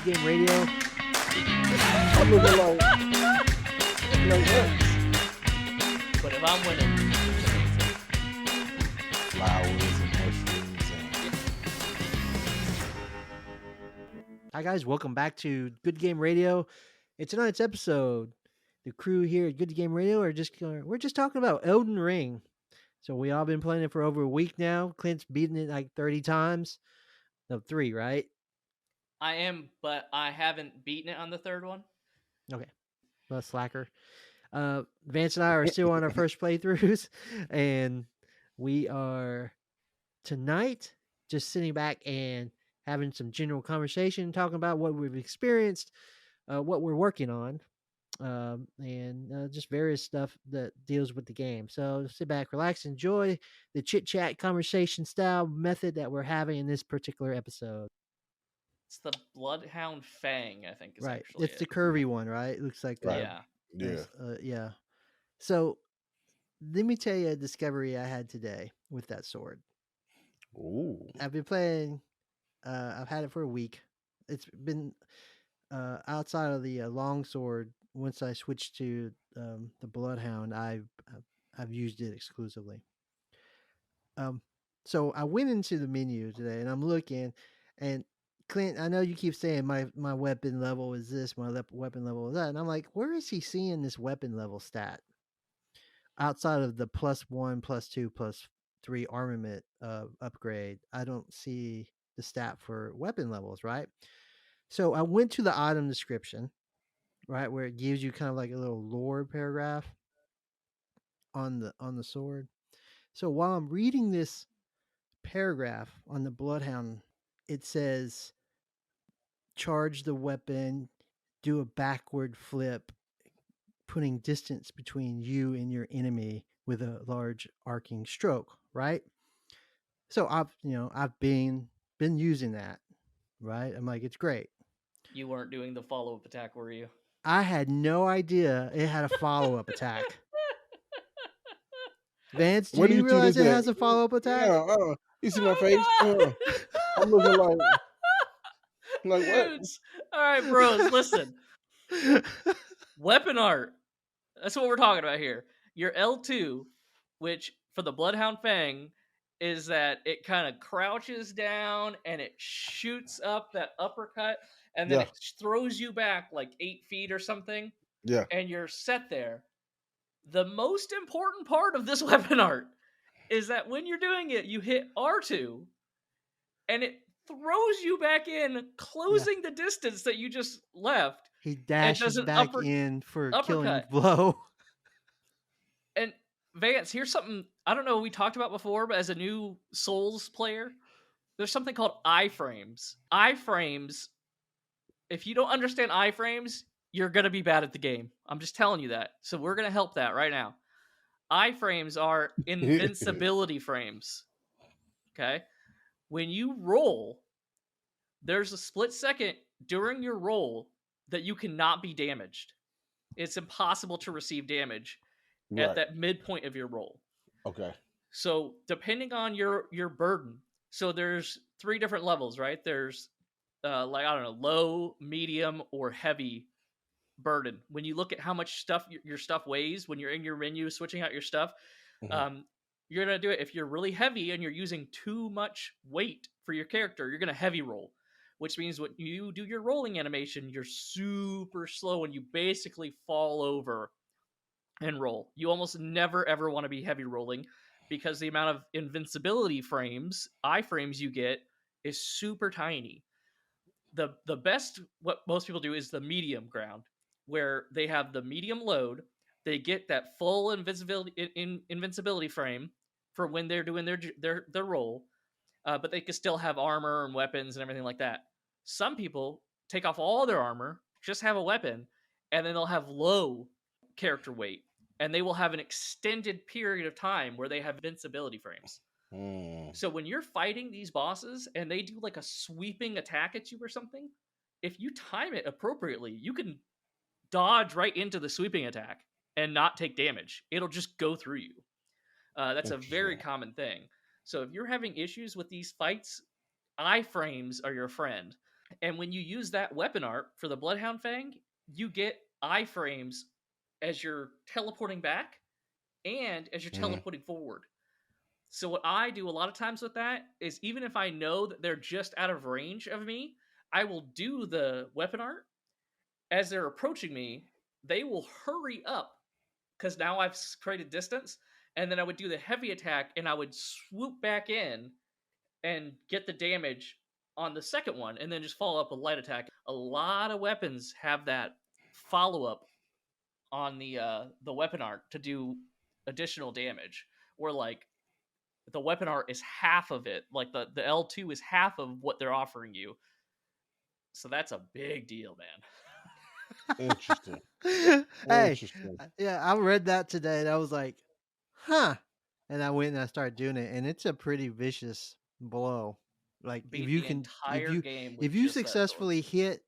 Game Radio. I'm looking like what? But if I'm winning, Flowers and mushrooms and Hi guys, welcome back to Good Game Radio. In tonight's episode, the crew here at Good Game Radio we're just talking about Elden Ring. So we all been playing it for over a week now. Clint's beaten it like 30 times. No, 3, right? I am, but I haven't beaten it on the third one. Okay. Well, slacker. Vance and I are still on our first playthroughs, and we are tonight just sitting back and having some general conversation, talking about what we've experienced, what we're working on, and just various stuff that deals with the game. So sit back, relax, enjoy the chit chat conversation style method that we're having in this particular episode. It's the Bloodhound Fang, I think, is Right, actually it's the it. curvy one, right? It looks like Right. Yeah. yeah. So let me tell you a discovery I had today with that sword. ooh. I've been playing. I've had it for a week. It's been outside of the long sword. Once I switched to the Bloodhound, I've used it exclusively. So I went into the menu today, and I'm looking, and Clint, I know you keep saying my weapon level is this, weapon level is that, and I'm like, where is he seeing this weapon level stat outside of the +1, +2, +3 armament upgrade? I don't see the stat for weapon levels, right? So I went to the item description, right, where it gives you kind of like a little lore paragraph on the sword. So while I'm reading this paragraph on the Bloodhound, it says charge the weapon, do a backward flip, putting distance between you and your enemy with a large arcing stroke, right? So I've been using that, right? I'm like, it's great. You weren't doing the follow-up attack, were you? I had no idea it had a follow-up attack. Vance, do What do you you do realize it today? has a follow-up attack? Yeah, you see my face? I'm looking like what? Dudes. All right, bros, listen. Weapon art. That's what we're talking about here. Your L2, which for the Bloodhound Fang is that it kind of crouches down and it shoots up that uppercut and then Yeah. it throws you back like 8 feet or something, Yeah. and you're set there. The most important part of this weapon art is that when you're doing it, you hit R2 and it throws you back in, closing the distance that you just left. He dashes an back in for killing uppercut. blow. And Vance, here's something I don't know we talked about before, but as a new Souls player, there's something called iframes. Iframes, if you don't understand iframes, you're going to be bad at the game. I'm just telling you that. So we're going to help that right now. Iframes are invincibility frames. Okay? When you roll, there's a split second during your roll that you cannot be damaged. It's impossible to receive damage at that midpoint of your roll. Okay. So depending on your burden, so there's 3 different levels, right? There's like, I don't know, low, medium, or heavy burden. When you look at how much stuff your stuff weighs when you're in your menu switching out your stuff, you're gonna do it. If you're really heavy and you're using too much weight for your character, you're gonna heavy roll, which means when you do your rolling animation, you're super slow and you basically fall over and roll. You almost never ever want to be heavy rolling because the amount of invincibility frames, iframes you get is super tiny. The best, what most people do, is the medium ground, where they have the medium load. They get that full invincibility frame for when they're doing their roll, but they can still have armor and weapons and everything like that. Some people take off all their armor, just have a weapon, and then they'll have low character weight, and they will have an extended period of time where they have invincibility frames. So when you're fighting these bosses and they do like a sweeping attack at you or something, if you time it appropriately, you can dodge right into the sweeping attack and not take damage. It'll just go through you. That's a very common thing. So if you're having issues with these fights, iframes are your friend. And when you use that weapon art for the Bloodhound Fang, you get iframes as you're teleporting back and as you're Mm. teleporting forward. So what I do a lot of times with that is, even if I know that they're just out of range of me, I will do the weapon art. As they're approaching me, they will hurry up because now I've created distance, and then I would do the heavy attack and I would swoop back in and get the damage on the second one, and then just follow up with light attack. A lot of weapons have that follow up on the weapon art to do additional damage. Where like the weapon art is half of it, like the L2 is half of what they're offering you. So that's a big deal, man. Interesting. Hey, Interesting. yeah, I read that today and I was like, huh. And I went and I started doing it, and it's a pretty vicious blow. Like Beat the entire game with if you just that sword. successfully hit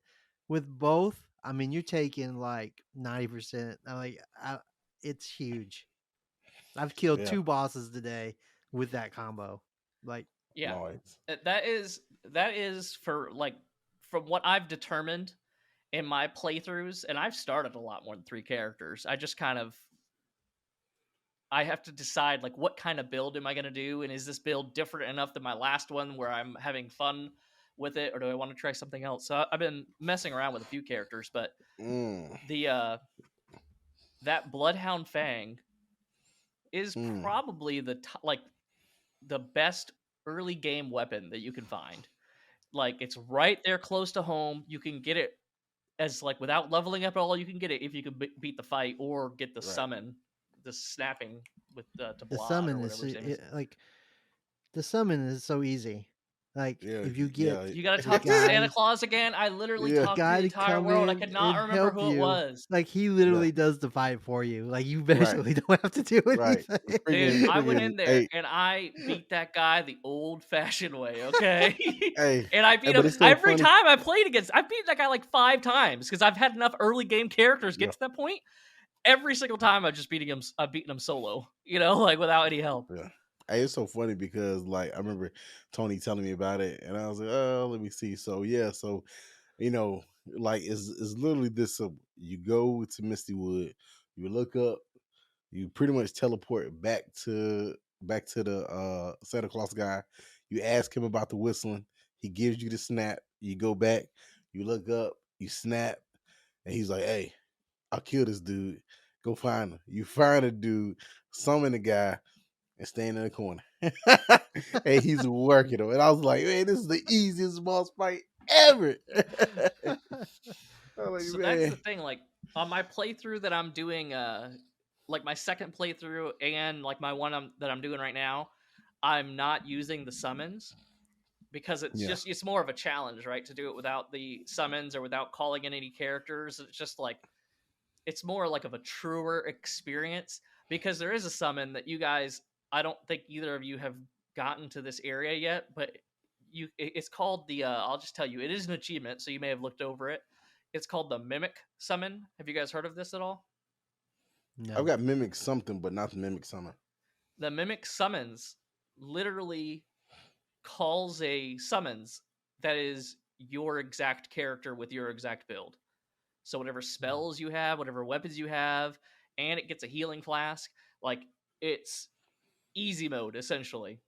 with both, I mean you're taking like 90%. It's huge. I've killed Yeah. 2 bosses today with that combo. Like Yeah, Nice. that is for like, from what I've determined in my playthroughs, and I've started a lot more than 3 characters. I just kind of, I have to decide like what kind of build am I going to do, and is this build different enough than my last one where I'm having fun with it, or do I want to try something else? So I've been messing around with a few characters, but Mm. the that Bloodhound Fang is Mm. probably like the best early game weapon that you can find. Like, it's right there close to home. You can get it as like without leveling up at all. You can get it if you can beat the fight or get the Right. summon, the snapping with to the Blod or summon is whatever his name is. like the summon is so easy. Like Yeah. if you Yeah. get You got to the talk to Santa guy Claus again. I literally Yeah. the talked to the guy to entire come world. I in could not and remember help who it you, was. like he Yeah. literally does the fight for you. Like you Right. basically don't have to do Right. anything. Dude, Freaking. I went Freaking. in there Hey. and I beat that guy the old-fashioned way, okay? Hey. And I Hey. beat But him it's so every funny. time I played against. I've beaten that guy like 5 times because I've had enough early game characters Yeah. get to that point. Every single time I've just beaten him solo, like without any help. Yeah. Hey, it's so funny because like I remember Tony telling me about it, and I was like, oh, let me see. So yeah, so like it's literally this simple. You go to Misty Wood, you look up, you pretty much teleport back to the Santa Claus guy. You ask him about the whistling. He gives you the snap. You go back, you look up, you snap, and he's like, hey, I'll kill this dude. Go find him. You find a dude, summon the guy, and stand in the corner. And he's working him. And I was like, man, this is the easiest boss fight ever. I'm like, So that's man. the thing. Like, on my playthrough that I'm doing, like my second playthrough and like my one that I'm doing right now, I'm not using the summons because Yeah. it's more of a challenge, right? To do it without the summons or without calling in any characters. It's just like, it's more like of a truer experience, because there is a summon that you guys, I don't think either of you have gotten to this area yet, but it's called the I'll just tell you, it is an achievement, so you may have looked over it. It's called the Mimic Summon. Have you guys heard of this at all? I've No. got Mimic something, but not the Mimic Summon. The Mimic Summons literally calls a summons that is your exact character with your exact build. So whatever spells you have, whatever weapons you have, and it gets a healing flask. Like, it's easy mode essentially.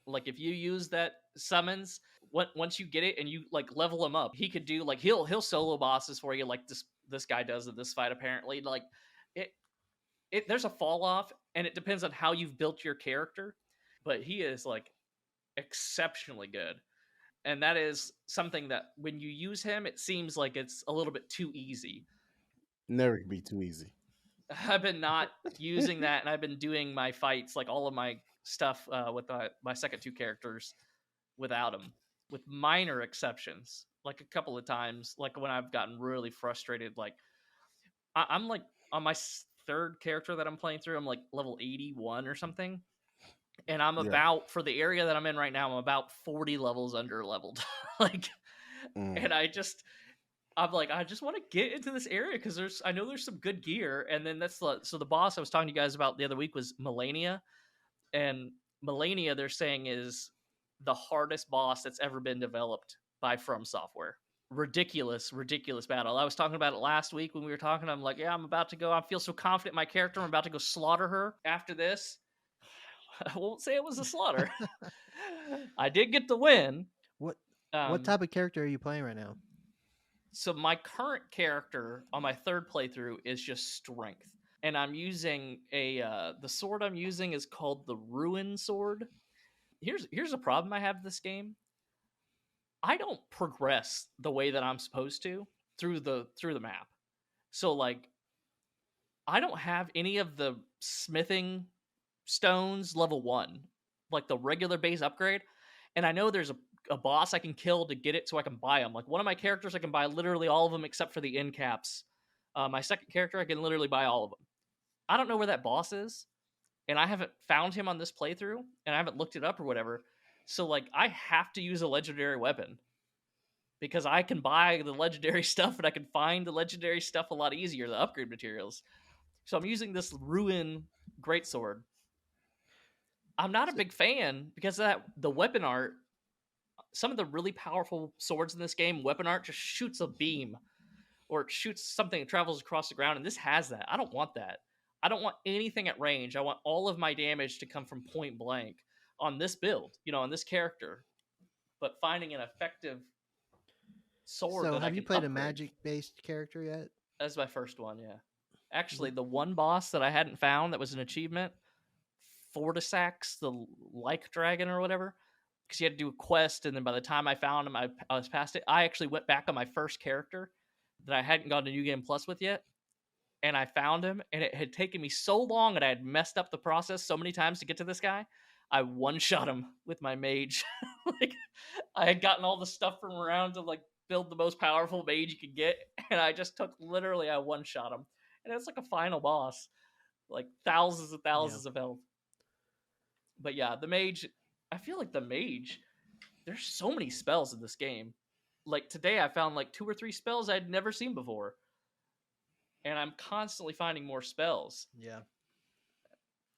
Like, if you use that summons, once you get it and you like level him up, he could do like, he'll solo bosses for you, like this guy does in this fight apparently. Like, it there's a fall off, and it depends on how you've built your character, but he is like exceptionally good. And that is something that when you use him, it seems like it's a little bit too easy. Never can be too easy. I've been not using that, and I've been doing my fights, like all of my stuff with my second 2 characters without him, with minor exceptions. Like a couple of times, like when I've gotten really frustrated, like I'm like on my third character that I'm playing through, I'm like level 81 or something, and I'm Yeah. about, for the area that I'm in right now, I'm about 40 levels under leveled. Like, and I'm like, I just want to get into this area because I know there's some good gear. And then so the boss I was talking to you guys about the other week was Melania, and Melania, they're saying, is the hardest boss that's ever been developed by From Software. ridiculous battle. I was talking about it last week when we were talking. I'm like, yeah, I'm about to go. I feel so confident in my character. I'm about to go slaughter her after this. I won't say it was a slaughter. I did get the win. What type of character are you playing right now? So my current character on my third playthrough is just strength, and I'm using the sword I'm using is called the Ruin Sword. Here's a problem I have with this game. I don't progress the way that I'm supposed to through the map. So like I don't have any of the smithing stones level 1, like the regular base upgrade. And I know there's a boss I can kill to get it so I can buy them. Like one of my characters I can buy literally all of them except for the end caps. My second character I can literally buy all of them. I don't know where that boss is, and I haven't found him on this playthrough, and I haven't looked it up or whatever. So like I have to use a legendary weapon because I can buy the legendary stuff and I can find the legendary stuff a lot easier, the upgrade materials. So I'm using this Ruin Greatsword. I'm not a big fan because of that, the weapon art. Some of the really powerful swords in this game, weapon art just shoots a beam or it shoots something that travels across the ground, and this has that. I don't want that. I don't want anything at range. I want all of my damage to come from point blank on this build, on this character. But finding an effective sword So that I have you can played a upgrade. magic-based character yet? That's my first one, yeah. Actually, the one boss that I hadn't found that was an achievement, Fortisax, the like dragon or whatever, because you had to do a quest, and then by the time I found him, I was past it. I actually went back on my first character that I hadn't gone to New Game Plus with yet, and I found him, and it had taken me so long, and I had messed up the process so many times to get to this guy. I one-shot him with my mage. Like, I had gotten all the stuff from around to like build the most powerful mage you could get, and I just took literally I one-shot him, and it's like a final boss, like thousands and thousands of health. But yeah, the mage. I feel like the mage. There's so many spells in this game. Like today, I found like 2 or 3 spells I'd never seen before, and I'm constantly finding more spells. Yeah.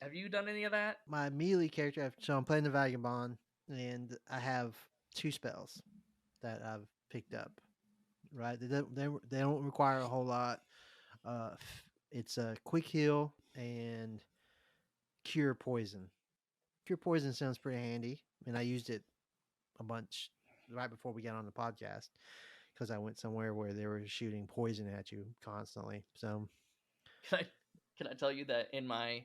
Have you done any of that? My melee character, so I'm playing the Vagabond, and I have 2 spells that I've picked up. Right, they don't require a whole lot. It's a quick heal and cure poison. Cure poison sounds pretty handy, and I used it a bunch right before we got on the podcast because I went somewhere where they were shooting poison at you constantly. So, Can I tell you that in my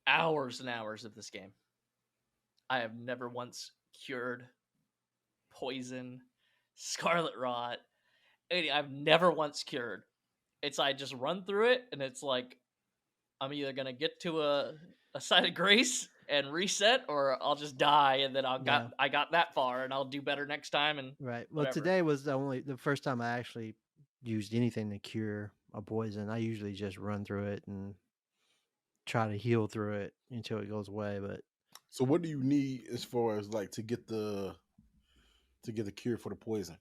hours and hours of this game, I have never once cured poison, scarlet rot. I've never once cured. It's I just run through it, and it's like I'm either gonna get to a site of grace and reset, or I'll just die, and then I got that far, and I'll do better next time. And right. Well, whatever. today was the first time I actually used anything to cure a poison. I usually just run through it and try to heal through it until it goes away. But so, what do you need as far as like to get the cure for the poison?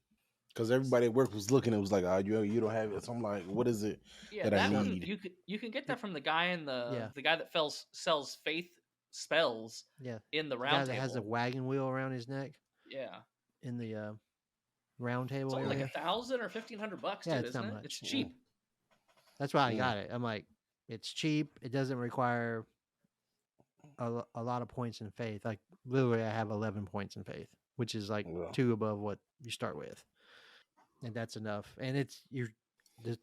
Because everybody at work was looking, it was like, you don't have it. So I'm like, what is it that I need? You can get that from the guy in the guy that sells faith spells. Yeah, in the guy round that table. has a wagon wheel around his neck. Yeah, in the round table. It's only area. like $1,000 or $1,500. Yeah, dude, it's not isn't it? much. It's cheap. That's why I got it. I'm like, it's cheap. It doesn't require a lot of points in faith. Like literally, I have 11 points in faith, which is like 2 above what you start with, and that's enough. And it's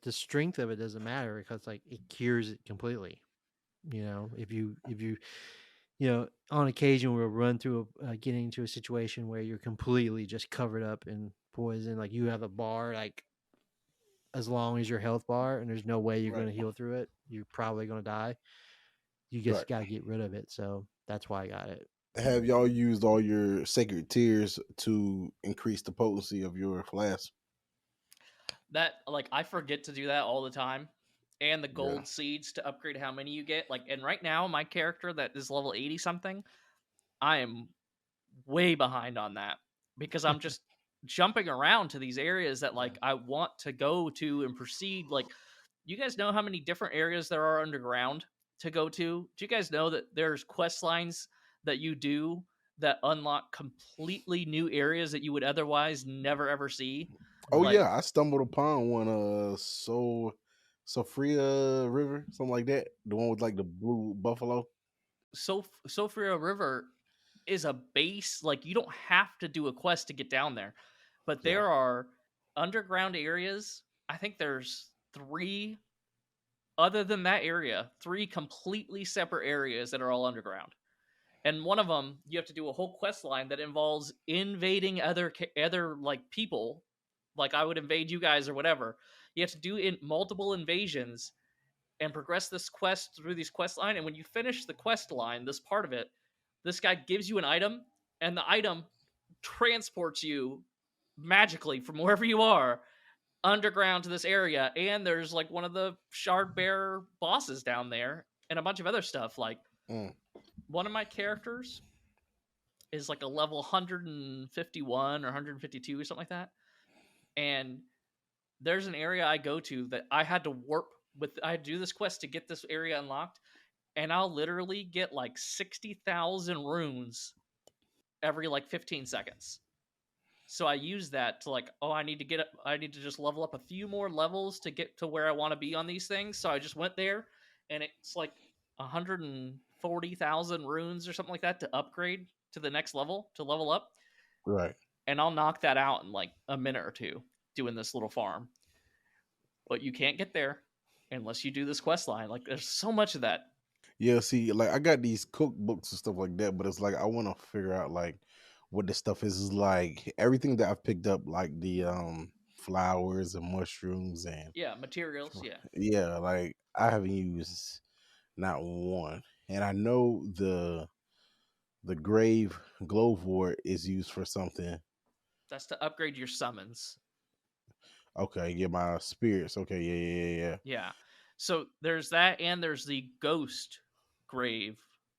the strength of it doesn't matter because like it cures it completely. If you on occasion we'll run through getting into a situation where you're completely just covered up in poison, like you have a bar like as long as your health bar, and there's no way you're going to heal through it. You're probably going to die. You just got to get rid of it. So that's why I got it. Have y'all used all your sacred tears to increase the potency of your flask? That I forget to do that all the time. And the gold seeds to upgrade how many you get. And right now my character that is level 80 something, I am way behind on that because I'm just jumping around to these areas that I want to go to and proceed. Like, you guys know how many different areas there are underground to go to? Do you guys know that there's quest lines that you do that unlock completely new areas that you would otherwise never ever see? Oh Right. Like yeah, I stumbled upon one. Sophia River, something like that. The one with like the blue buffalo. Sofria River is a base. Like you don't have to do a quest to get down there, but Yeah. there are underground areas. I think there's three. Other than that area, three completely separate areas that are all underground. And one of them, you have to do a whole quest line that involves invading other like people, like I would invade you guys or whatever. You have to do in multiple invasions and progress this quest through these quest line. And when you finish the quest line, this part of it, this guy gives you an item, and the item transports you magically from wherever you are underground to this area. And there's like one of the shard bearer bosses down there and a bunch of other stuff. Like Mm, one of my characters is like a level 151 or 152 or something like that. And there's an area I go to that I had to warp with. I had to do this quest to get this area unlocked, and I'll literally get like 60,000 runes every like 15 seconds. So I use that to like, oh, I need to just level up a few more levels to get to where I want to be on these things. So I just went there, and it's like 140,000 runes or something like that to upgrade to the next level to level up, right. and I'll knock that out in like a minute or two doing this little farm. But you can't get there unless you do this quest line. Like there's so much of that. Yeah, see, like I got these cookbooks and stuff like that, but it's like I want to figure out like what this stuff is. Is like everything that I've picked up, like the flowers and mushrooms and Yeah, materials. Yeah, yeah, like I haven't used not one. And I know the grave glowwort is used for something. that's to upgrade your summons. Okay, yeah, my spirits. Okay, yeah. Yeah. So there's that, and there's the ghost grave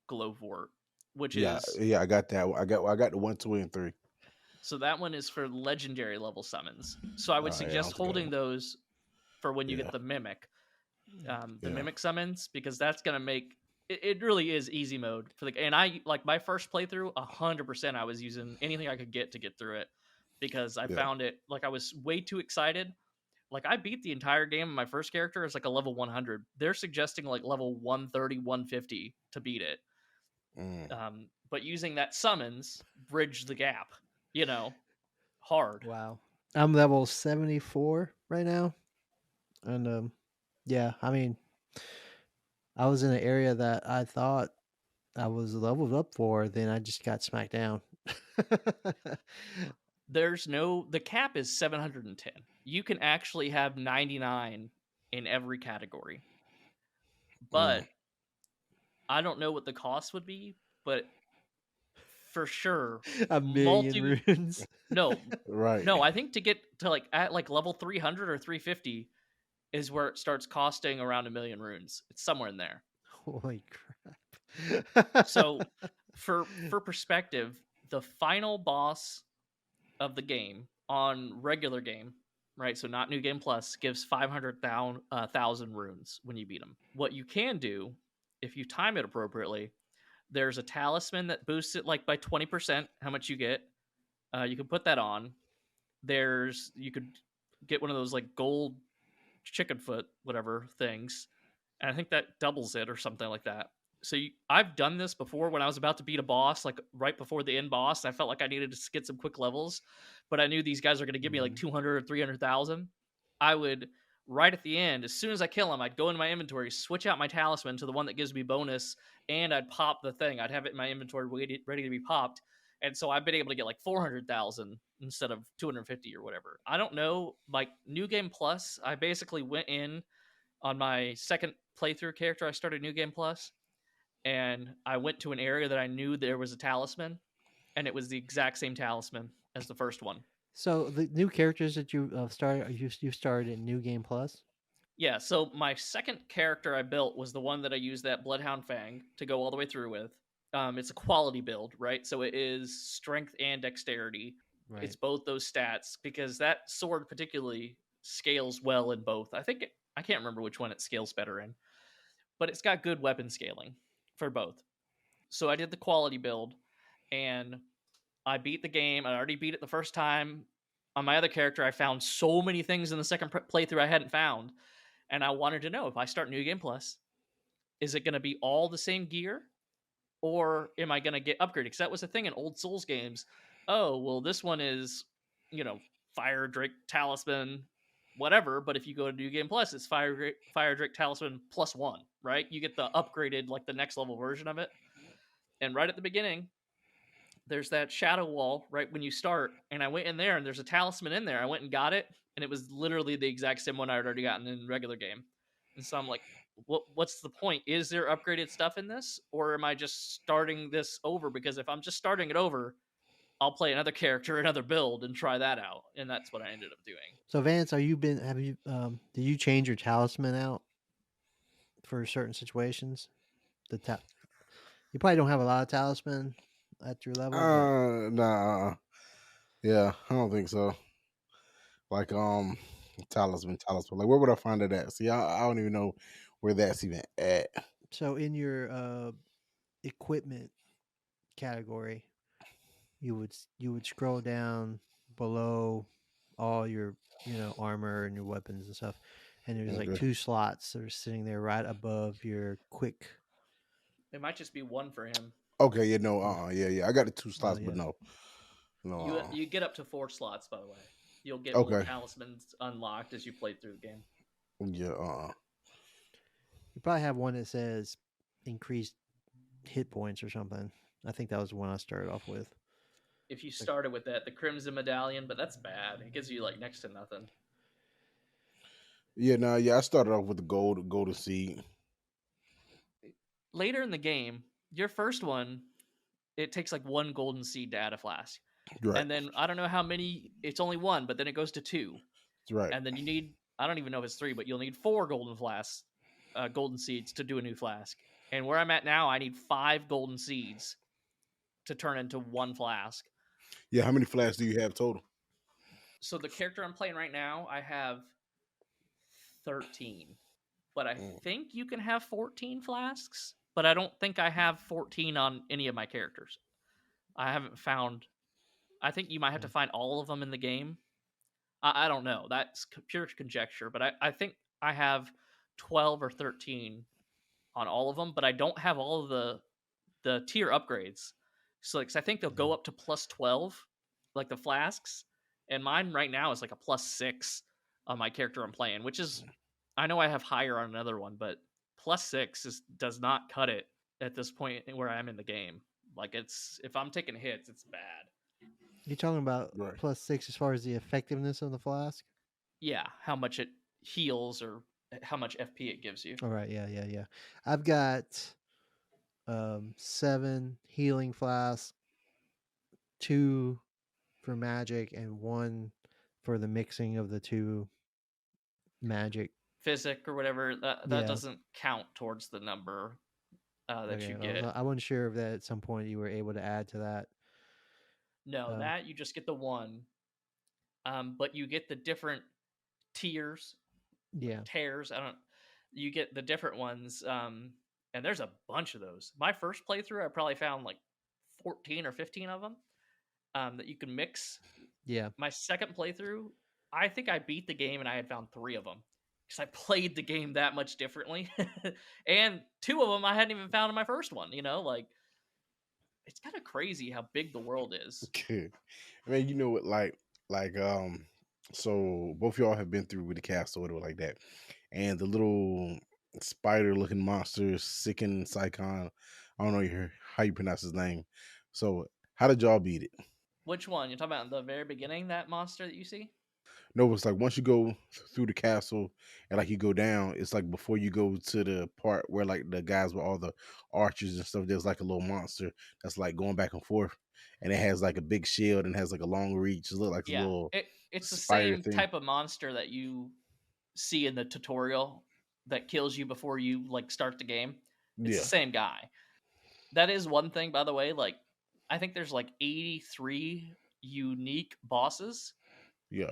glowwort, which Yeah, is yeah, I got that. I got the 1, 2, and 3. so that one is for legendary level summons. So I would Yeah, I suggest don't think holding those for when you get yeah, the mimic, the yeah, mimic summons, because that's gonna make it really is easy mode for the. And I like my first playthrough, 100%. I was using anything I could get to get through it because I yeah. found it like I was way too excited. Like I beat the entire game. My first character is like a level 100. They're suggesting like level 130, 150 to beat it. Mm. But using that summons bridge the gap. You know, hard. Wow. I'm level 74 right now. And yeah, I mean, I was in an area that I thought I was leveled up for, then I just got smacked down. There's no the cap is 710. You can actually have 99 in every category. Mm. But I don't know what the cost would be, but for sure A million multi runes. no, Right. no, I think to get to like at like level 300 or 350 is where it starts costing around a million runes. It's somewhere in there. Holy crap. So for perspective, the final boss of the game on regular game, right? So not new game plus, gives 500,000 runes when you beat them. What you can do if you time it appropriately, there's a talisman that boosts it like by 20% how much you get. You can put that on. There's you could get one of those like gold chicken foot whatever things, and I think that doubles it or something like that. So I've done this before when I was about to beat a boss, like right before the end boss. I felt like I needed to get some quick levels, but I knew these guys are going to give me like Mhm. 200 or 300,000. I would right at the end, as soon as I kill him, I'd go into my inventory, switch out my talisman to the one that gives me bonus, and I'd pop the thing. I'd have it in my inventory ready to be popped. And so I've been able to get like 400,000 instead of 250 or whatever. I don't know. Like New Game Plus, I basically went in on my second playthrough character. I started New Game Plus, and I went to an area that I knew there was a talisman, and it was the exact same talisman as the first one. So the new characters that you started, you started in New Game Plus. Yeah, so my second character I built was the one that I used that Bloodhound Fang to go all the way through with. It's a quality build, right? So it is strength and dexterity. It's Right. both those stats because that sword particularly scales well in both. I can't remember which one it scales better in, but it's got good weapon scaling for both. So I did the quality build, and I beat the game. I already beat it the first time. on my other character, I found so many things in the second playthrough I hadn't found, and I wanted to know if I start New Game Plus, is it going to be all the same gear, or am I going to get upgraded? Because that was the thing in old Souls games. Oh, well, this one is, Fire Drake Talisman, whatever. But if you go to New Game Plus, it's Fire Drake Talisman +1, right? You get the upgraded, like the next level version of it. And right at the beginning, there's that shadow wall right when you start, and I went in there, and there's a talisman in there. I went and got it, and it was literally the exact same one I'd already gotten in regular game. And so I'm like, what's the point? Is there upgraded stuff in this, or am I just starting this over? Because if I'm just starting it over, I'll play another character, another build, and try that out. And that's what I ended up doing. So Vance, did you change your talisman out for certain situations? You probably don't have a lot of talisman at your level, but Nah. Yeah, I don't think so. Like talisman. Like where would I find it at? See, I don't even know where that's even at. so in your equipment category, you would scroll down below all your armor and your weapons and stuff, and there's like Okay. 2 slots that are sitting there right above your quick. It might just be one for him. Okay, yeah, no, yeah. I got the 2 slots, yeah. but no. You get up to 4 slots, by the way. You'll get more Okay. talismans unlocked as you play through the game. Yeah, You probably have one that says increased hit points or something. I think that was the one I started off with. If you started with that, the Crimson Medallion, but that's bad. It gives you like next to nothing. Yeah, I started off with the golden seed. Later in the game, your first one, it takes like 1 golden seed to add a flask. Right. And then I don't know how many, it's only 1, but then it goes to 2. Right. And then you need, I don't even know if it's 3, but you'll need 4 golden seeds to do a new flask. And where I'm at now, I need 5 golden seeds to turn into 1 flask. Yeah, how many flasks do you have total? So the character I'm playing right now, I have 13. But I think you can have 14 flasks, but I don't think I have 14 on any of my characters. I haven't found, I think you might have to find all of them in the game. I don't know. That's pure conjecture, but I think I have 12 or 13 on all of them, but I don't have all of the tier upgrades. So like, I think they'll go up to +12, like the flasks, and mine right now is like a +6 on my character I'm playing, which is, I know I have higher on another one, but +6 does not cut it at this point where I am in the game. Like, it's, if I'm taking hits, it's bad. You're talking about Right. +6 as far as the effectiveness of the flask? Yeah, how much it heals or how much FP it gives you. All right, yeah. I've got 7 healing flasks, 2 for magic, and 1 for the mixing of the 2 magic. Physic or whatever, that Yeah. doesn't count towards the number that you get. I wasn't sure if that at some point you were able to add to that. No, that you just get the 1. But you get the different tiers. Yeah. Tears. You get the different ones. And there's a bunch of those. My first playthrough, I probably found like 14 or 15 of them that you can mix. Yeah. My second playthrough, I think I beat the game and I had found 3 of them because I played the game that much differently. And 2 of them I hadn't even found in my first one, like, it's kind of crazy how big the world is. Okay. I mean, you know what, so both y'all have been through with the castle or whatever like that. And the little spider looking monster, Sicken Psychon, I don't know how you pronounce his name. So how did y'all beat it? Which one? You're talking about in the very beginning, that monster that you see? No, it's like once you go through the castle and like you go down, it's like before you go to the part where like the guys with all the archers and stuff, there's like a little monster that's like going back and forth, and it has like a big shield and has like a long reach. It looks like a little it's the spider same thing. type of monster that you see in the tutorial that kills you before you like start the game. It's the same guy. That is one thing, by the way. Like, I think there's like 83 unique bosses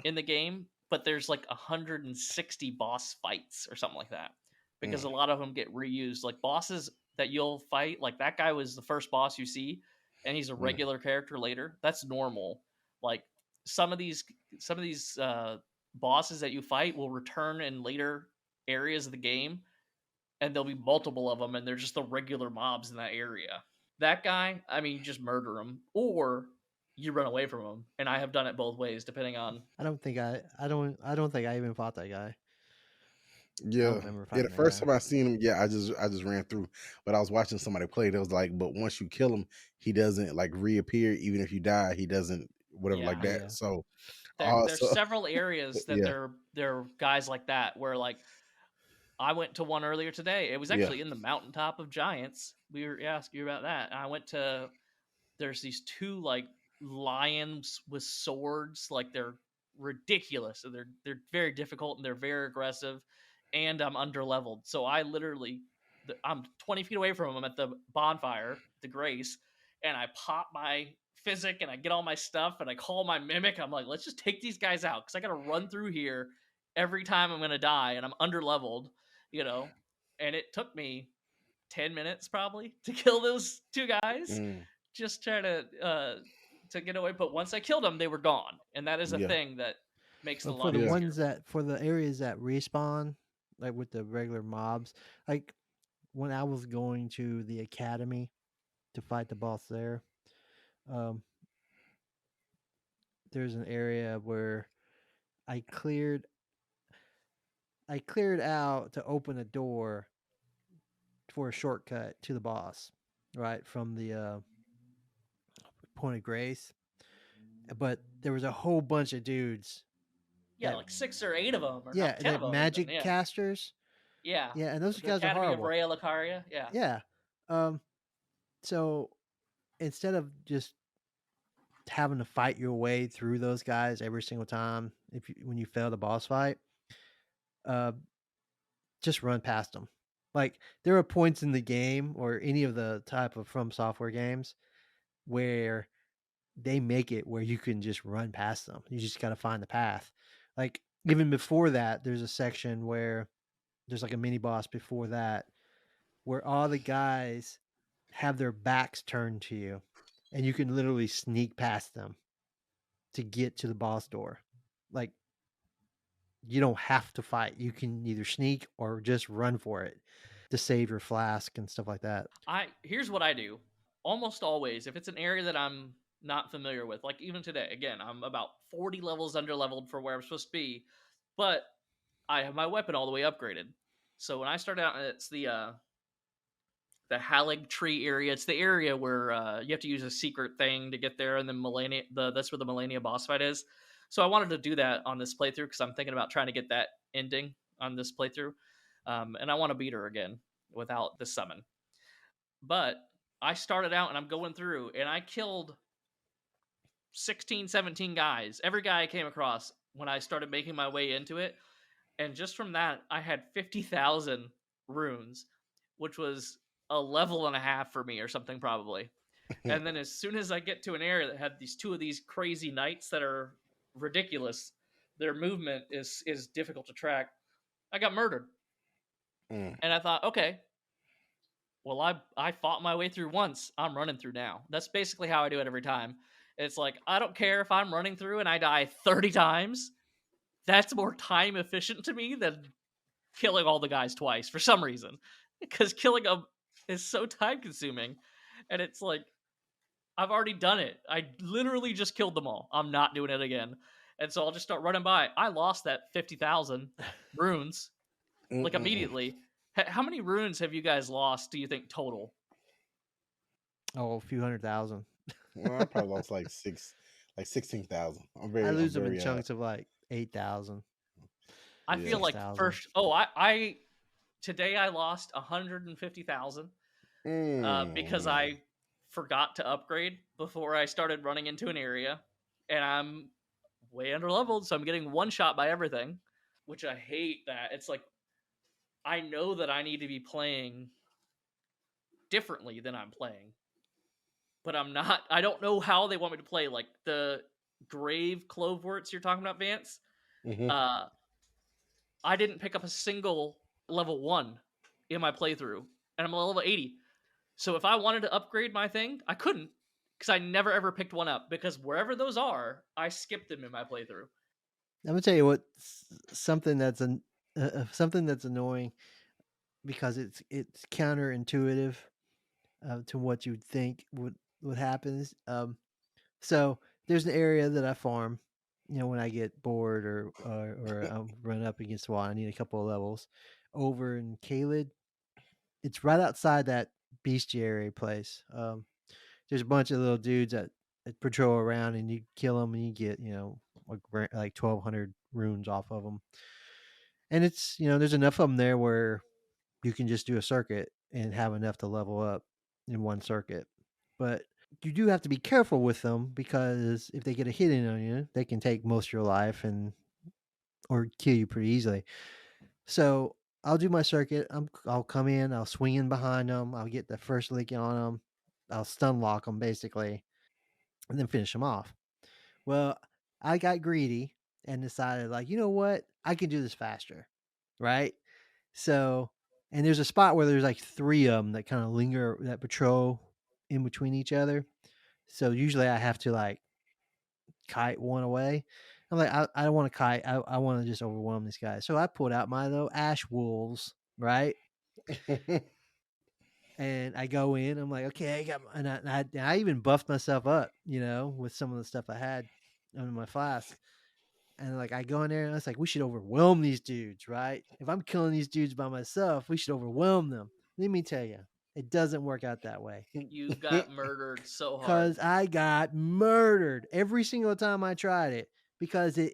in the game, but there's like 160 boss fights or something like that, because a lot of them get reused. Like, bosses that you'll fight, like that guy was the first boss you see, and he's a regular character later. That's normal. Like, some of these bosses that you fight will return in later areas of the game, and there'll be multiple of them, and they're just the regular mobs in that area. That guy, I mean, you just murder him, or you run away from him. And I have done it both ways, depending on. I don't think I even fought that guy. I don't Yeah. remember Yeah, the fighting that first guy. time I seen him, yeah, I just ran through. But I was watching somebody play. It was like, but once you kill him, he doesn't like reappear. Even if you die, he doesn't whatever like Yeah, that. Yeah. So there's also, several areas that yeah, they're guys like that where like I went to one earlier today. It was yeah. actually in the mountaintop of giants. We were asking you about that. I went to there's these two like lions with swords, like they're ridiculous. And they're very difficult and they're very aggressive, and I'm underleveled. So I literally I'm 20 feet away from them at the bonfire, the Grace, and I pop my physic and I get all my stuff and I call my mimic. I'm like, let's just take these guys out because I gotta run through here every time I'm gonna die, and I'm underleveled, you know. And it took me 10 minutes probably to kill those two guys, Mm, just trying to get away. But once I killed them, they were gone, and that is a yeah, thing that makes it a But for lot the yeah. easier. ones that for the areas that respawn, like with the regular mobs, like when I was going to the academy to fight the boss there, um, there's an area where I cleared I cleared out to open a door for a shortcut to the boss, right from the Point of Grace. But there was a whole bunch of dudes Yeah, that, like 6 or 8 of them, or yeah, not 10 of that them even. magic Yeah, casters. yeah. Yeah, and those The guys are Academy of horrible. Rhea Lucaria. Yeah, Yeah. Um, so instead of just having to fight your way through those guys every single time when you fail the boss fight, uh, just run past them. Like there are points in the game or any of the type of From Software games where they make it where you can just run past them. You just got to find the path. Like even before that, there's a section where there's like a mini boss before that where all the guys have their backs turned to you and you can literally sneak past them to get to the boss door. Like you don't have to fight. You can either sneak or just run for it to save your flask and stuff like that. here's what I do. Almost always, if it's an area that I'm not familiar with, like even today, again, I'm about 40 levels underleveled for where I'm supposed to be, but I have my weapon all the way upgraded. So when I start out, it's the Halig Tree area. It's the area where you have to use a secret thing to get there, and then that's where the Millennia boss fight is. So I wanted to do that on this playthrough because I'm thinking about trying to get that ending on this playthrough, and I want to beat her again without the summon. But I started out and I'm going through, and I killed 16, 17 guys. Every guy I came across when I started making my way into it, and just from that, I had 50,000 runes, which was a level and a half for me or something probably. And then as soon as I get to an area that had these two of these crazy knights that are ridiculous, their movement is difficult to track. I got murdered. Mm. And I thought, okay, well I fought my way through once. I'm running through now. That's basically how I do it every time. It's like I don't care if I'm running through and I die 30 times. That's more time efficient to me than killing all the guys twice for some reason, because killing them is so time consuming. And it's like I've already done it. I literally just killed them all. I'm not doing it again. And so I'll just start running by. I lost that 50,000 runes like Mm-mm-mm. immediately. How many runes have you guys lost, do you think, total? Oh, a few 100,000. Well, I probably lost like 16,000. I I'm lose them in very chunks of like 8,000, I yeah. feel like 6,000. first. Oh, I today I lost 150,000 because Mm. I forgot to upgrade before I started running into an area, and I'm way under leveled, so I'm getting one shot by everything, which I hate. That it's like I know that I need to be playing differently than I'm playing, but I'm not. I don't know how they want me to play. Like the grave cloveworts you're talking about, Vance. Hmm. Uh, I didn't pick up a single level 1 in my playthrough, and I'm a level 80. So if I wanted to upgrade my thing, I couldn't. because I never ever picked one up because wherever those are, I skipped them in my playthrough. I'm gonna tell you what something that's something that's annoying because it's counterintuitive to what you'd think would happen. So there's an area that I farm. You know, when I get bored or I'm running up against a wall, I need a couple of levels. Over in Kaled, it's right outside that bestiary place. There's a bunch of little dudes that patrol around, and you kill them, and you get like 1,200 runes off of them. And it's there's enough of them there where you can just do a circuit and have enough to level up in one circuit. But you do have to be careful with them because if they get a hit in on you, they can take most of your life or kill you pretty easily. So I'll do my circuit. I'll come in. I'll swing in behind them. I'll get the first lick on them. I'll stun lock them basically, and then finish them off. Well, I got greedy and decided, like, you know what? I can do this faster, right? So, and there's a spot where there's like 3 of them that kind of linger, that patrol in between each other. So usually I have to like kite one away. I'm like, I don't want to kite. I want to just overwhelm this guy. So I pulled out my little ash wolves, right? And I go in. I'm like, okay, I got, and I even buffed myself up, with some of the stuff I had under my flask. And like I go in there and it's like, we should overwhelm these dudes, right? If I'm killing these dudes by myself, we should overwhelm them. Let me tell you, it doesn't work out that way. You got murdered so hard. Because I got murdered every single time I tried it, because it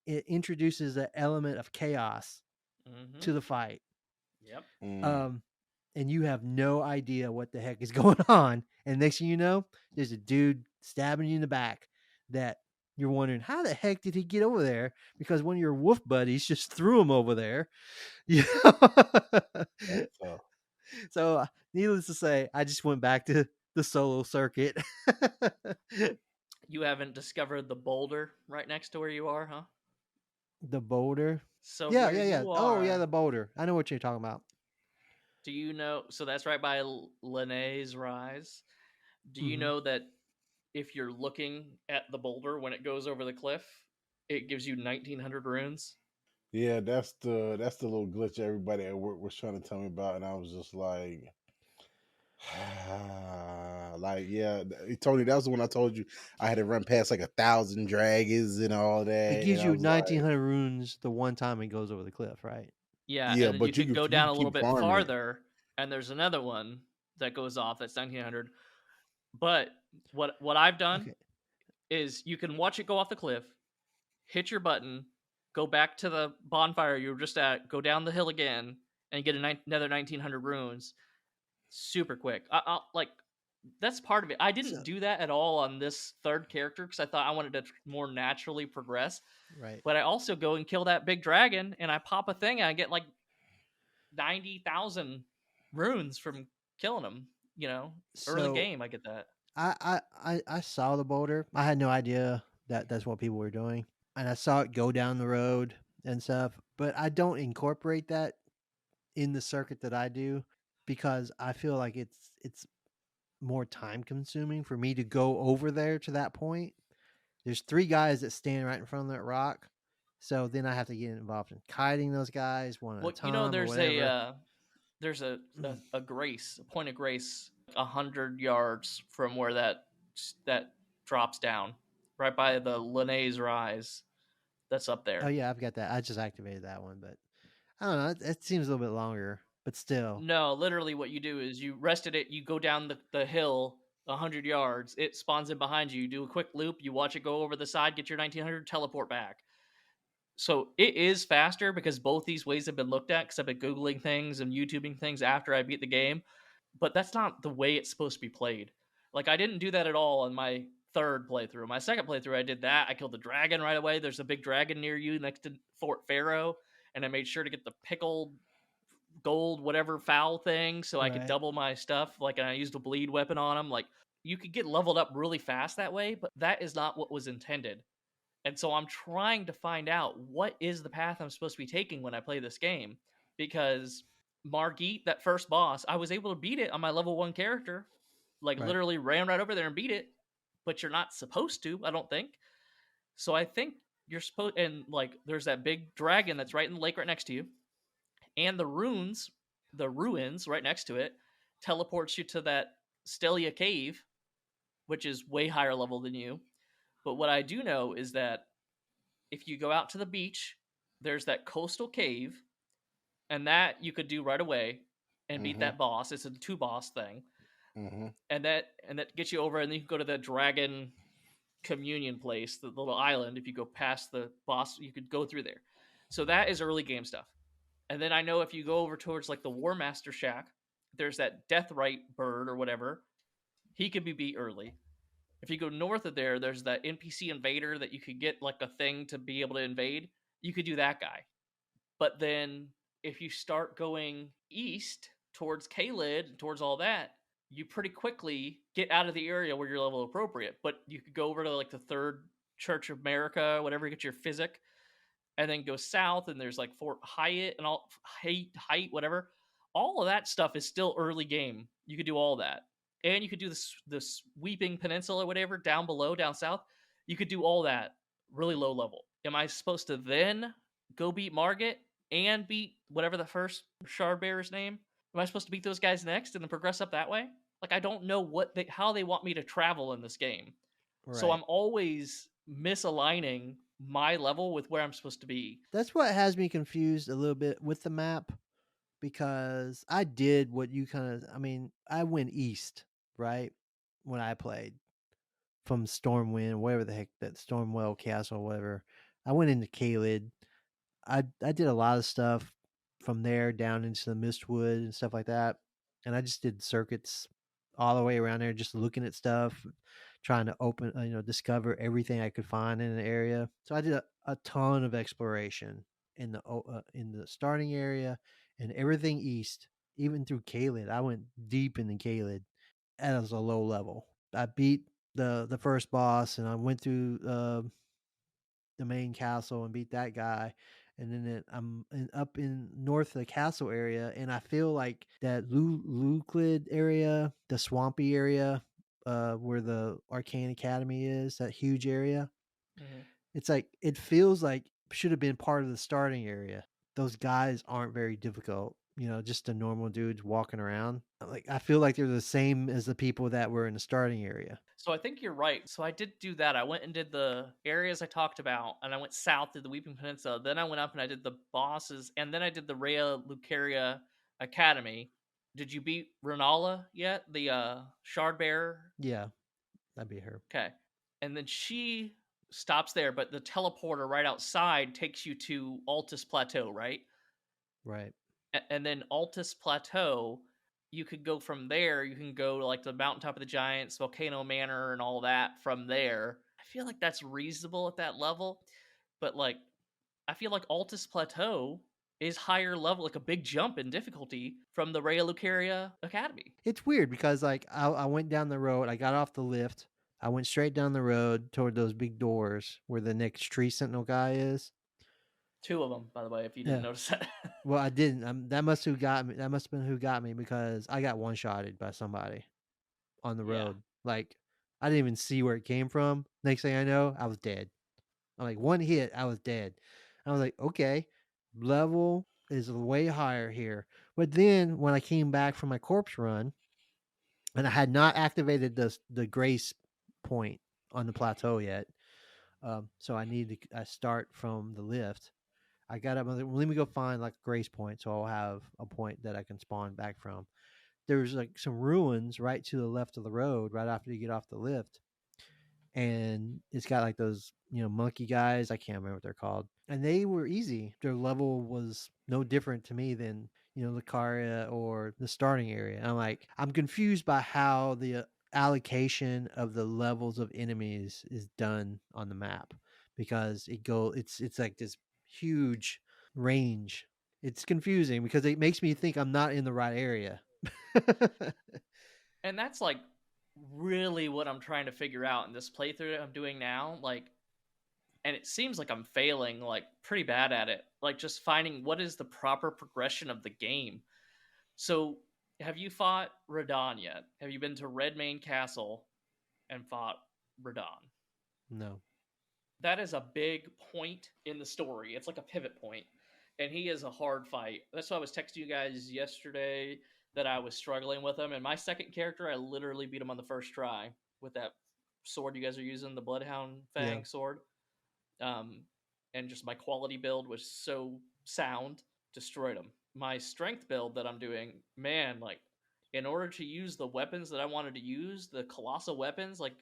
introduces an element of chaos to the fight. Yep. And you have no idea what the heck is going on. And next thing you know, there's a dude stabbing you in the back that you're wondering, how the heck did he get over there? Because one of your wolf buddies just threw him over there. So, needless to say, I just went back to the solo circuit. You haven't discovered the boulder right next to where you are, huh? The boulder? So yeah. You Oh, yeah, the boulder. I know what you're talking about. Do you know? So that's right by Linnea's Rise. Do you know that if you're looking at the boulder when it goes over the cliff, it gives you 1,900 runes? Yeah, that's the little glitch everybody at work was trying to tell me about, and I was just like, like, yeah, Tony, that was the one I told you I had to run past like 1,000 dragons and all that. It gives and I you was like, 1,900 runes the one time it goes over the cliff, right? Yeah, yeah, and then you but could go you down can a little keep bit farming it. farther, and there's another one that goes off that's 1,900. But what I've done is you can watch it go off the cliff, hit your button, go back to the bonfire you were just at, go down the hill again, and get another 1,900 runes super quick. I'll like that's part of it. I didn't do that at all on this third character because I thought I wanted to more naturally progress. Right. But I also go and kill that big dragon, and I pop a thing, and I get like 90,000 runes from killing him. Early game, I get that. I saw the boulder. I had no idea that that's what people were doing, and I saw it go down the road and stuff. But I don't incorporate that in the circuit that I do because I feel like it's more time consuming for me to go over there to that point. There's 3 guys that stand right in front of that rock, so then I have to get involved in kiting those guys one at a time or whatever. There's a grace, a point of grace, 100 yards from where that drops down, right by the Linnea's Rise. That's up there. Oh yeah, I've got that. I just activated that one, but I don't know. It seems a little bit longer, but still. No, literally, what you do is you rested it. You go down the hill 100 yards. It spawns in behind you. You do a quick loop. You watch it go over the side. Get your 1,900. Teleport back. So it is faster because both these ways have been looked at because I've been Googling things and YouTubing things after I beat the game. But that's not the way it's supposed to be played. Like, I didn't do that at all on my third playthrough. My second playthrough, I did that. I killed the dragon right away. There's a big dragon near you next to Fort Pharaoh. And I made sure to get the pickled gold, whatever foul thing so I could double my stuff. Like, and I used a bleed weapon on him. Like, you could get leveled up really fast that way, but that is not what was intended. And so I'm trying to find out what is the path I'm supposed to be taking when I play this game. Because Margit, that first boss, I was able to beat it on my level 1 character. Like, literally ran right over there and beat it. but you're not supposed to, I don't think. So I think you're supposed, and like there's that big dragon that's right in the lake right next to you, and the ruins right next to it teleports you to that Stelia cave, which is way higher level than you. But what I do know is that if you go out to the beach, there's that coastal cave, and that you could do right away and beat Mm-hmm. that boss. It's a two boss thing, Mm-hmm. and that gets you over, and then you can go to the dragon communion place, the little island. If you go past the boss, you could go through there. So that is early game stuff. And then I know if you go over towards like the War Master Shack, there's that Deathrite bird or whatever. He could be beat early. If you go north of there, there's that NPC invader that you could get like a thing to be able to invade. You could do that guy. But then if you start going east towards Kaled, towards all that, you pretty quickly get out of the area where you're level appropriate. But you could go over to like the third Church of America, whatever, get your physic, and then go south, and there's like Fort Hyatt and all height, whatever. All of that stuff is still early game. You could do all that, and you could do this Weeping Peninsula, whatever, down below, down south. You could do all that really low level. Am I supposed to then go beat Margit and beat whatever the first shard bearer's name? Am I supposed to beat those guys next and then progress up that way? Like I don't know how they want me to travel in this game. So Right. I'm always misaligning my level with where I'm supposed to be. That's what has me confused a little bit with the map because I did what you kind of, I mean, I went east, right? When I played from Stormwind, whatever the heck that Stormwell Castle, whatever. I went into Kaled. I did a lot of stuff from there down into the Mistwood and stuff like that. And I just did circuits all the way around there, just looking at stuff, trying to discover everything I could find in the area. So I did a ton of exploration in the starting area and everything east, even through Kaled. I went deep into Kaled as a low level. I beat the first boss, and I went through the main castle and beat that guy. And then up in north of the castle area, and I feel like that Luclid area, the swampy area, where the Arcane Academy is, that huge area. Mm-hmm. It's like it feels like should have been part of the starting area. Those guys aren't very difficult. Just the normal dudes walking around. Like I feel like they're the same as the people that were in the starting area. So I think you're right. So I did do that. I went and did the areas I talked about, and I went south to the Weeping Peninsula. Then I went up and I did the bosses, and then I did the Rhea Lucaria Academy. Did you beat Renala yet? The shard bearer? Yeah, that'd be her. Okay. And then she stops there, but the teleporter right outside takes you to Altus Plateau, right? Right. And then Altus Plateau, you could go from there. You can go to like the Mountaintop of the Giants, Volcano Manor, and all that from there. I feel like that's reasonable at that level, but like I feel like Altus Plateau is higher level, like a big jump in difficulty from the Rhea Lucaria Academy. It's weird because like I went down the road, I got off the lift, I went straight down the road toward those big doors where the next tree sentinel guy is. Two of them, by the way, if you didn't Yeah. notice that. Well, I didn't. That must who got me. That must have been who got me because I got one shotted by somebody on the Yeah. road. Like I didn't even see where it came from. Next thing I know, I was dead. I'm like one hit, I was dead. I was like, okay, level is way higher here. But then when I came back from my corpse run, and I had not activated the grace point on the plateau yet, so I need to start from the lift. I got up. Like, well, let me go find like a grace point, so I'll have a point that I can spawn back from. There's like some ruins right to the left of the road, right after you get off the lift, and it's got like those monkey guys. I can't remember what they're called, and they were easy. Their level was no different to me than Lucaria or the starting area. I'm confused by how the allocation of the levels of enemies is done on the map because it's like this huge range. It's confusing because it makes me think I'm not in the right area. And that's like really what I'm trying to figure out in this playthrough I'm doing now. Like, and it seems like I'm failing like pretty bad at it. Like just finding what is the proper progression of the game. So, have you fought Radahn yet? Have you been to Redmane Castle and fought Radon. No. That is a big point in the story. It's like a pivot point, and he is a hard fight. That's why I was texting you guys yesterday that I was struggling with him. And my second character, I literally beat him on the first try with that sword you guys are using, the Bloodhound Fang Yeah. sword. And just my quality build was so sound, destroyed him. My strength build that I'm doing, man, like in order to use the weapons that I wanted to use, the colossal weapons, like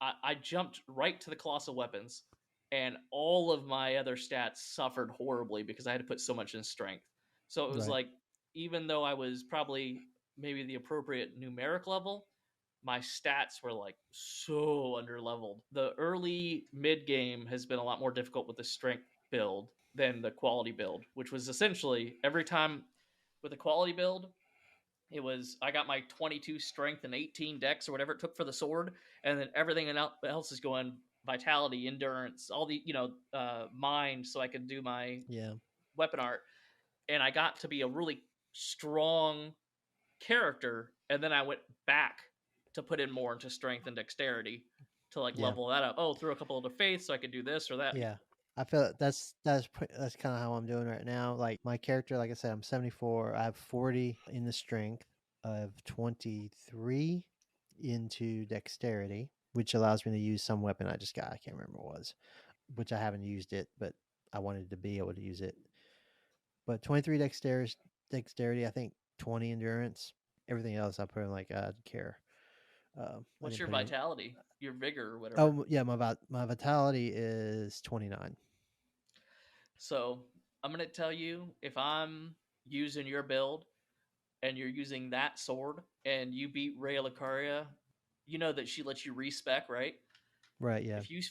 I jumped right to the colossal weapons, and all of my other stats suffered horribly because I had to put so much in strength. So it was Right. like, even though I was probably maybe the appropriate numeric level, my stats were like so underleveled. The early mid game has been a lot more difficult with the strength build than the quality build, which was essentially every time with the quality build, it was I got my 22 strength and 18 dex or whatever it took for the sword, and then everything else is going vitality, endurance, all the mind, so I could do my Yeah. weapon art, and I got to be a really strong character, and then I went back to put in more into strength and dexterity to like Yeah. level that up. Oh, through a couple of the faiths so I could do this or that. Yeah. I feel that's kind of how I'm doing right now. Like my character, like I said, I'm 74. I have 40 in the strength. I have 23 into dexterity, which allows me to use some weapon I just got. I can't remember what it was, which I haven't used it, but I wanted to be able to use it. But 23 dexterity, I think 20 endurance. Everything else I put in like I don't care. I What's didn't your put in. vitality, your vigor or whatever? Oh yeah, my vitality is 29. So I'm gonna tell you, if I'm using your build and you're using that sword and you beat Rhea Lucaria, you know that she lets you respec, right? Right. Yeah. If you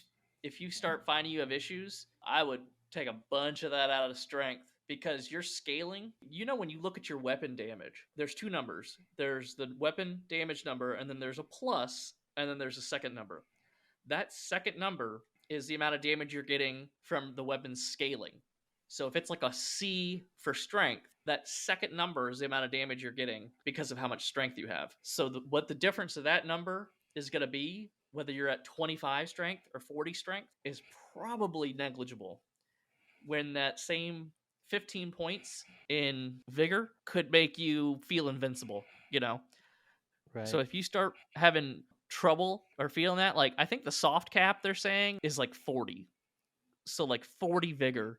if you start finding you have issues, I would take a bunch of that out of strength because you're scaling. You know, when you look at your weapon damage, there's two numbers. There's the weapon damage number, and then there's a plus, and then there's a second number. That second number is the amount of damage you're getting from the weapon's scaling. So if it's like a C for strength, that second number is the amount of damage you're getting because of how much strength you have. So what the difference of that number is going to be, whether you're at 25 strength or 40 strength, is probably negligible. When that same 15 points in vigor could make you feel invincible, you know? So Right. if you start having trouble or feeling that, like I think the soft cap they're saying is like 40. So like 40 vigor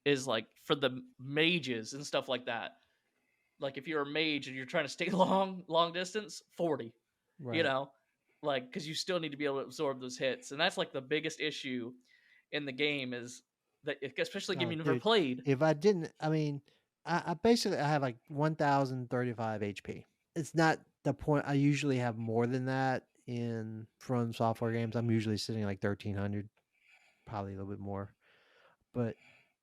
is like for the mages and stuff like that. Like if you're a mage and you're trying to stay long distance, 40. You Right. know, like because you still need to be able to absorb those hits, and that's like the biggest issue in the game is that, especially given Oh, you've never dude, played. if I didn't, I mean, I basically I have like 1,035 HP. It's not the point. I usually have more than that in From Software games. I'm usually sitting like 1,300, probably a little bit more. But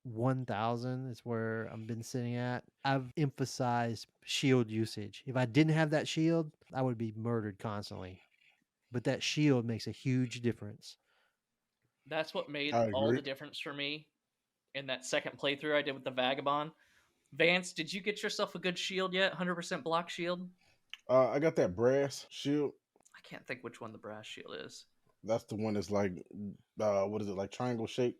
1,000 is where I've been sitting at. I've emphasized shield usage. If I didn't have that shield, I would be murdered constantly. But that shield makes a huge difference. That's what made I all the agree. difference for me in that second playthrough I did with the Vagabond. Vance, did you get yourself a good shield yet? 100% block shield? I got that brass shield. I can't think which one the brass shield is. That's the one that's like, what is it, like triangle shape?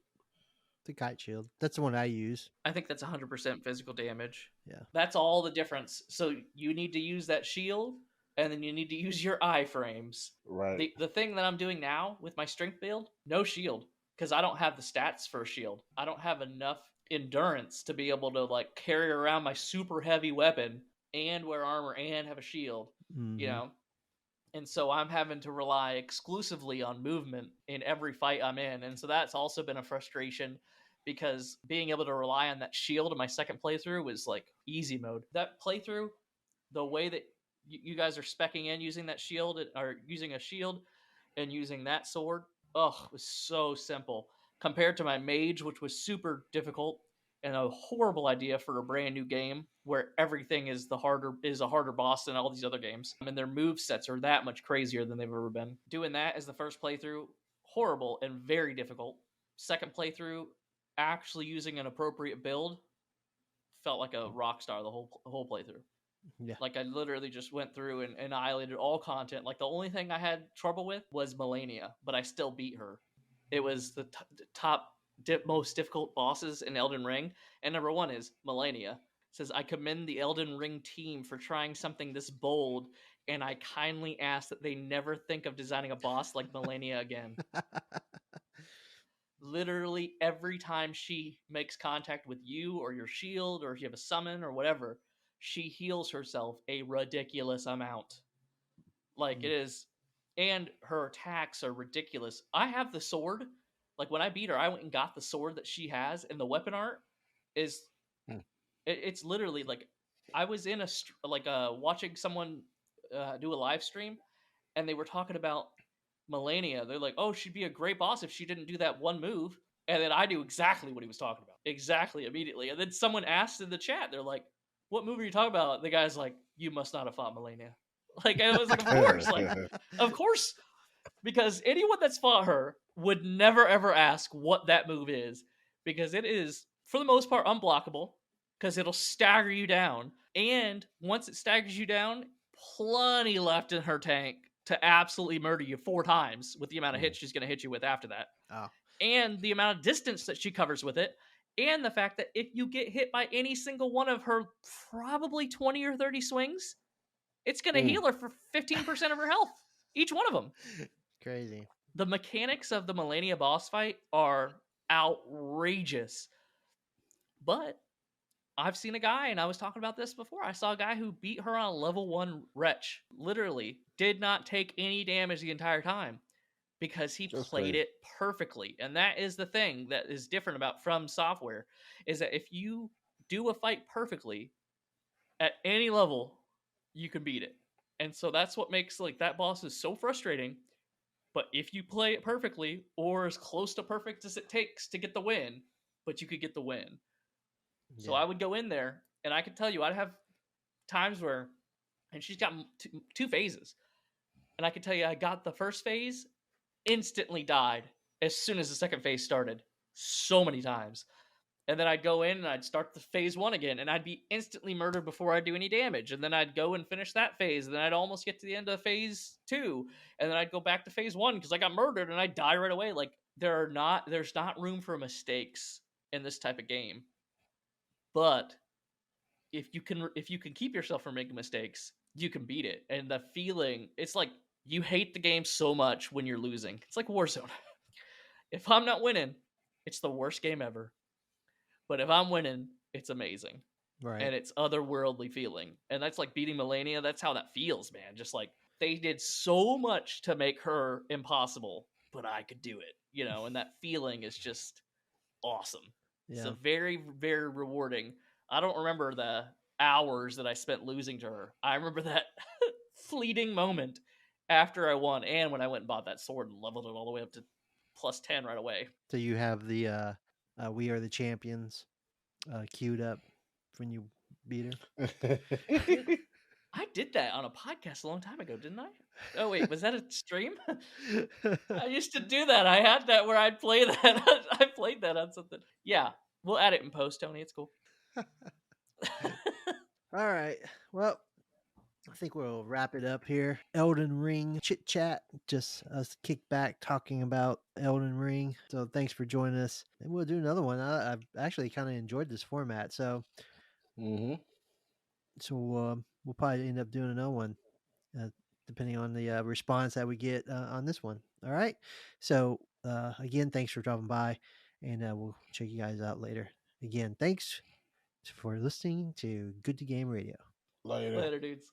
The kite shield. That's the one I use. I think that's 100% physical damage. Yeah. That's all the difference. So you need to use that shield, and then you need to use your iframes. Right. The thing that I'm doing now with my strength build, no shield, because I don't have the stats for a shield. I don't have enough endurance to be able to like carry around my super heavy weapon and wear armor and have a shield, you Mm-hmm. know. And so I'm having to rely exclusively on movement in every fight I'm in. And so that's also been a frustration because being able to rely on that shield in my second playthrough was like easy mode. That playthrough, the way that you guys are specking in using that shield or using a shield and using that sword, it was so simple compared to my mage, which was super difficult and a horrible idea for a brand new game where everything is a harder boss than all these other games. And their move sets are that much crazier than they've ever been. Doing that as the first playthrough, horrible and very difficult. Second playthrough, actually using an appropriate build, felt like a rock star the whole playthrough. Yeah. Like I literally just went through and annihilated all content. Like the only thing I had trouble with was Melania, but I still beat her. It was the top most difficult bosses in Elden Ring, and number one is Melania. It says, I commend the Elden Ring team for trying something this bold, and I kindly ask that they never think of designing a boss like Melania again. Literally every time she makes contact with you or your shield, or if you have a summon or whatever, she heals herself a ridiculous amount. Like it is, and her attacks are ridiculous. I have the sword. Like when I beat her, I went and got the sword that she has, and the weapon art is it's literally like I was in watching someone do a live stream, and they were talking about Melania. They're like, "Oh, she'd be a great boss if she didn't do that one move." And then I knew exactly what he was talking about, exactly immediately. And then someone asked in the chat, they're like, "What move are you talking about?" The guy's like, "You must not have fought Melania." Like, and it was like, of course, because anyone that's fought her would never ever ask what that move is, because it is for the most part unblockable, because it'll stagger you down, and once it staggers you down, plenty left in her tank to absolutely murder you 4 times with the amount of hits she's going to hit you with after that. Oh. And the amount of distance that she covers with it, and the fact that if you get hit by any single one of her probably 20 or 30 swings, it's going to heal her for 15% of her health, each one of them. Crazy. The mechanics of the Melania boss fight are outrageous. But I've seen a guy, and I was talking about this before, I saw a guy who beat her on a level 1 wretch. Literally did not take any damage the entire time, because he played it perfectly. And that is the thing that is different about From Software, is that if you do a fight perfectly at any level, you can beat it. And so that's what makes like that boss is so frustrating. But if you play it perfectly, or as close to perfect as it takes to get the win, but you could get the win. Yeah. So I would go in there, and I could tell you, I'd have times where, and she's got 2 phases, and I could tell you I got the first phase, instantly died as soon as the second phase started, so many times. And then I'd go in and I'd start the phase 1 again, and I'd be instantly murdered before I'd do any damage. And then I'd go and finish that phase, and then I'd almost get to the end of phase 2, and then I'd go back to phase 1 because I got murdered and I'd die right away. Like there's not room for mistakes in this type of game. But if you can keep yourself from making mistakes, you can beat it. And the feeling, it's like you hate the game so much when you're losing. It's like Warzone. If I'm not winning, it's the worst game ever. But if I'm winning, it's amazing. Right. And it's otherworldly feeling. And that's like beating Melania. That's how that feels, man. Just like they did so much to make her impossible, but I could do it, you know, and that feeling is just awesome. Yeah. It's a very, very rewarding. I don't remember the hours that I spent losing to her. I remember that fleeting moment after I won, and when I went and bought that sword and leveled it all the way up to plus 10 right away. So you have the We Are the Champions queued up when you beat her? I did that on a podcast a long time ago, didn't I? Oh, wait, was that a stream? I used to do that. I had that where I'd play that. I played that on something. Yeah, we'll add it in post, Tony. It's cool. All right. Well, I think we'll wrap it up here. Elden Ring chit chat, just us kick back talking about Elden Ring. So thanks for joining us, and we'll do another one. I've actually kind of enjoyed this format, so we'll probably end up doing another one, depending on the response that we get on this one. All right. So again, thanks for dropping by, and we'll check you guys out later. Again, thanks for listening to Good2Game Radio. Later, dudes.